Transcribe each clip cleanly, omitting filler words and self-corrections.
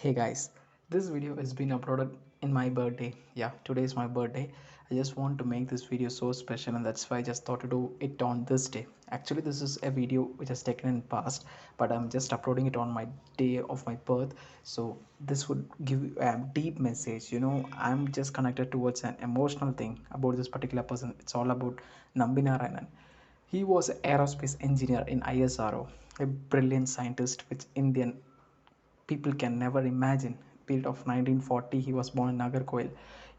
Hey guys, this video has been uploaded in my birthday. Yeah, today is my birthday. I just want to make this video so special, and that's why I just thought to do it on this day. Actually, this is a video which is taken in past, but I'm just uploading it on my day of my birth. So this would give you a deep message. I'm just connected towards an emotional thing about this particular person. It's all about Nambi Narayanan. He was an aerospace engineer in ISRO, a brilliant scientist which Indian people can never imagine. Period of 1940, he was born in Nagarkoil.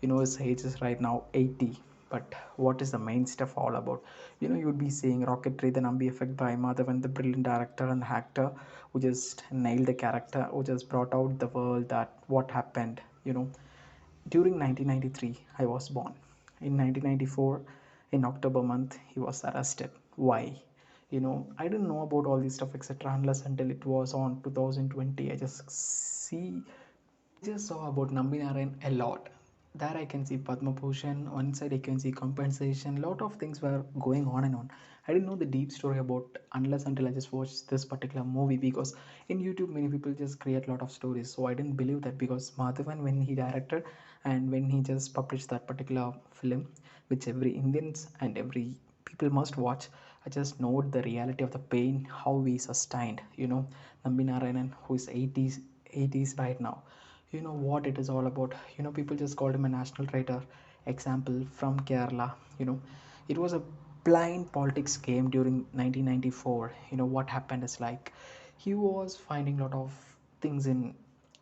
His age is right now 80. But what is the main stuff all about? You would be seeing Rocketry, the Nambi Effect by Madhavan, the brilliant director and actor who just nailed the character, who just brought out the world that what happened. During 1993, I was born. In 1994, in October month, he was arrested. Why? I didn't know about all this stuff, etc., unless until it was on 2020. I just saw about Nambi Narayan a lot. There I can see Padma Bhushan, one side I can see compensation, lot of things were going on and on. I didn't know the deep story about unless until I just watched this particular movie, because in YouTube many people just create a lot of stories. So I didn't believe that, because Madhavan, when he directed and when he just published that particular film, which every Indians and every people must watch, I just know the reality of the pain, how we sustained. Nambi Narayanan, who is 80s right now. You know what it is all about. People just called him a national traitor. Example from Kerala. It was a blind politics game during 1994. What happened is like he was finding a lot of things in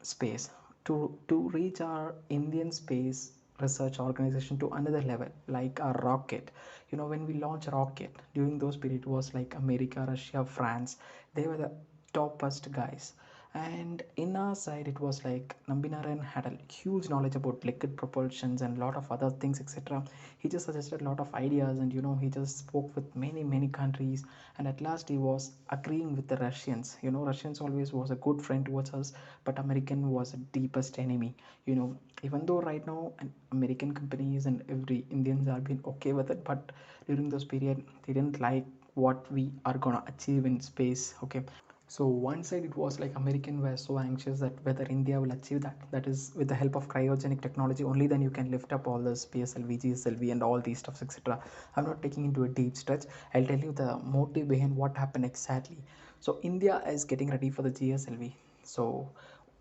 space to reach our Indian space research organization to another level, like a rocket. When we launch a rocket during those period, it was like America, Russia, France. They were the toppest guys. And in our side, it was like Nambi Narayan had a huge knowledge about liquid propulsions and a lot of other things, etc. He just suggested a lot of ideas, and he just spoke with many countries, and at last he was agreeing with the Russians. Russians always was a good friend towards us, but American was the deepest enemy. Even though right now American companies and every Indians are being okay with it, but during those period they didn't like what we are gonna achieve in space. Okay, so one side it was like American were so anxious that whether India will achieve that is with the help of cryogenic technology, only then you can lift up all this PSLV, GSLV and all these stuffs, etc. I'm not taking into a deep stretch. I'll tell you the motive behind what happened exactly. So India is getting ready for the GSLV. So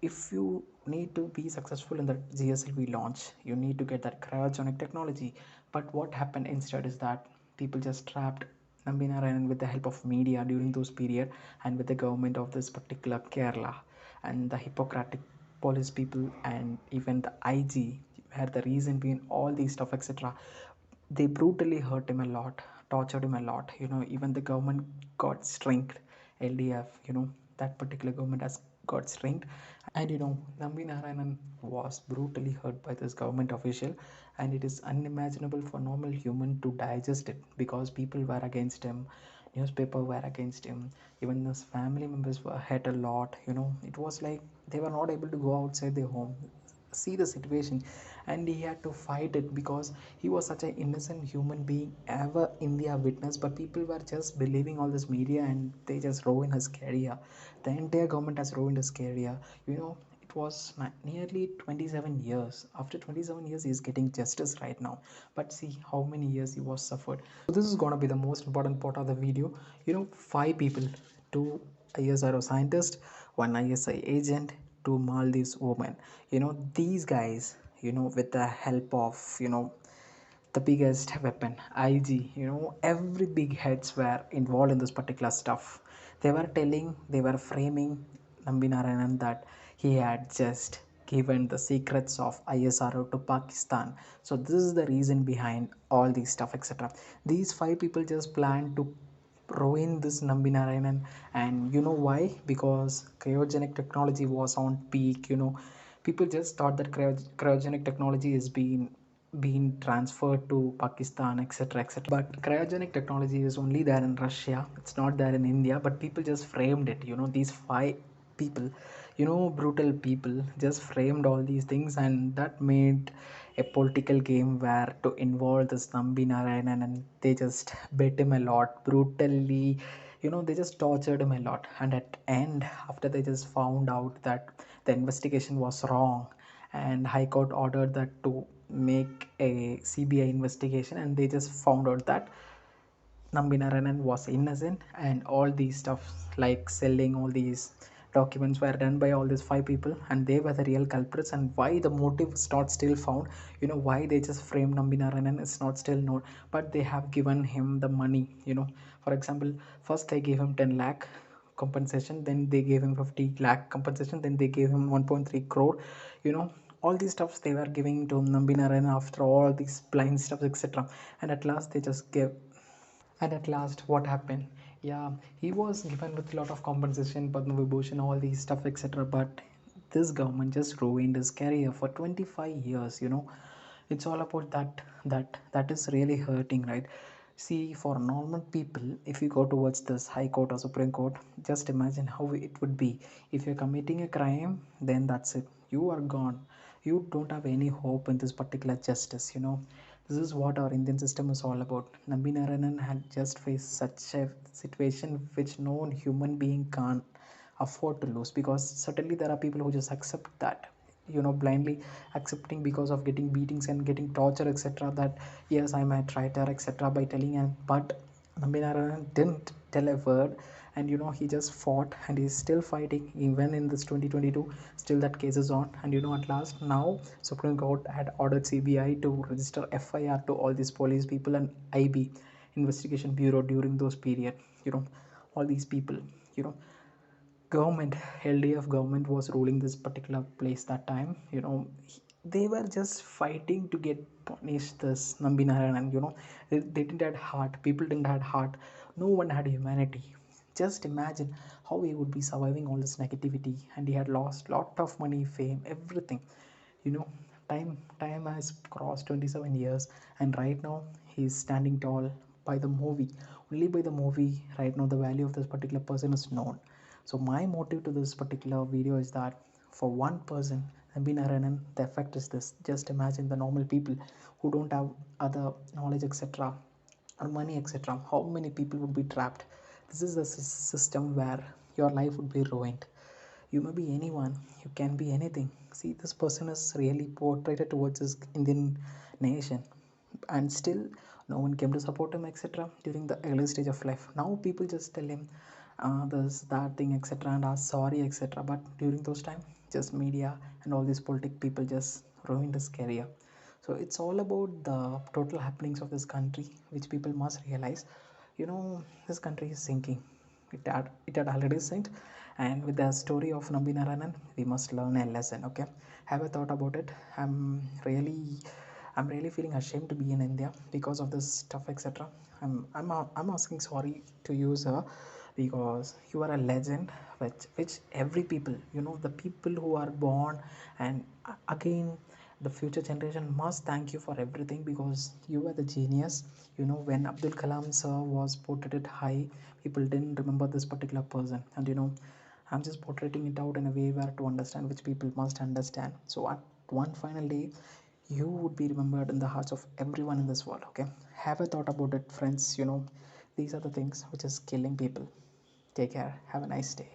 if you need to be successful in the GSLV launch, you need to get that cryogenic technology. But what happened instead is that people just trapped Nambi Narayanan with the help of media during those period, and with the government of this particular Kerala and the Hippocratic police people and even the IG, where the reason being all these stuff, etc. They brutally hurt him a lot, tortured him a lot. Even the government got strict. LDF, that particular government has got strict. And Nambi Narayanan was brutally hurt by this government official, and it is unimaginable for normal human to digest it, because people were against him, newspaper were against him, even his family members were hurt a lot. It was like they were not able to go outside their home, see the situation, and he had to fight it, because he was such an innocent human being ever India witnessed. But people were just believing all this media, and they just ruined his career. The entire government has ruined his career. It was nearly 27 years. After 27 years he is getting justice right now, but see how many years he was suffered. So this is going to be the most important part of the video. Five people: two ISRO scientists, one ISI agent, two Maldives women. These guys, with the help of the biggest weapon, IG, every big heads were involved in this particular stuff. They were telling, they were framing Nambi Narayanan that he had just given the secrets of ISRO to Pakistan. So this is the reason behind all these stuff, etc. These five people just planned to ruin this Nambi Narayanan. And you know why? Because cryogenic technology was on peak. People just thought that cryogenic technology is being transferred to Pakistan, etc., etc. But cryogenic technology is only there in Russia. It's not there in India. But people just framed it. These five people, brutal people, just framed all these things, and that made a political game where to involve this Nambi Narayanan, and they just bet him a lot brutally. They just tortured him a lot, and at end, after they just found out that the investigation was wrong, and High Court ordered that to make a CBI investigation, and they just found out that Nambi Narayanan was innocent, and all these stuff like selling all these documents were done by all these five people, and they were the real culprits. And why the motive is not still found, why they just framed Nambi Narayanan is not still known, but they have given him the money. For example, first they gave him 10 lakh compensation, then they gave him 50 lakh compensation, then they gave him 1.3 crore. you know all these stuffs they were giving to Nambi Narayanan after all these blind stuff, etc. And at last they just gave. And at last, what happened? Yeah, he was given with a lot of compensation, Padma Vibhushan, all these stuff, etc. But this government just ruined his career for 25 years. It's all about that. That is really hurting, right? See, for normal people, if you go towards this High Court or Supreme Court, just imagine how it would be. If you're committing a crime, then that's it. You are gone. You don't have any hope in this particular justice. This is what our Indian system is all about. Nambi Narayanan had just faced such a situation which no human being can't afford to lose, because certainly there are people who just accept that, blindly accepting because of getting beatings and getting torture, etc. That yes, I'm a traitor, etc. by telling. And but Nambi Narayanan didn't tell a word, and he just fought, and he's still fighting even in this 2022. Still that case is on, and at last now Supreme Court had ordered CBI to register FIR to all these police people and IB, investigation bureau, during those period. All these people, you know government, LDF government was ruling this particular place that time. They were just fighting to get punish this Nambi Narayanan. They didn't have heart. People didn't have heart. No one had humanity. Just imagine how he would be surviving all this negativity, and he had lost lot of money, fame, everything. you know time has crossed 27 years, and right now he's standing tall by the movie. Only by the movie right now the value of this particular person is known. So my motive to this particular video is that for one person, Nambi Narayanan, the effect is this. Just imagine the normal people who don't have other knowledge, etc., or money, etc. How many people would be trapped? This is the system where your life would be ruined. You may be anyone, you can be anything. See, this person is really portrayed towards this Indian nation, and still no one came to support him, etc. during the early stage of life. Now people just tell him this that thing, etc., and ask sorry, etc. But during those time, just media and all these politic people just ruined his career. So it's all about the total happenings of this country, which people must realize. This country is sinking. It had already sinked, and with the story of Nambi Narayanan, we must learn a lesson. Okay, have a thought about it. Really, I'm really feeling ashamed to be in India because of this stuff, etc. I'm asking sorry to you, sir, because you are a legend, which every people, the people who are born, and again the future generation must thank you for everything, because you were the genius. When Abdul Kalam sir was portrayed high, people didn't remember this particular person, and I'm just portraying it out in a way where to understand, which people must understand. So at one final day, you would be remembered in the hearts of everyone in this world. Okay, have a thought about it, friends. These are the things which is killing people. Take care. Have a nice day.